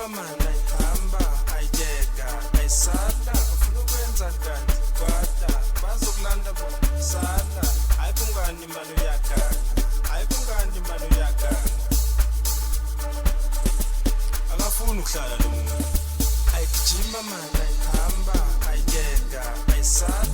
ayijima mana ayihamba ayiyeka ayisala ufuna ukwenza kanti kwada bazokulanda bona sala ayibungani imali uyagana ayibungani imali uyagana akafuni ukuhlala lo muntu ayijima mana ayihamba ayiyeka ayisala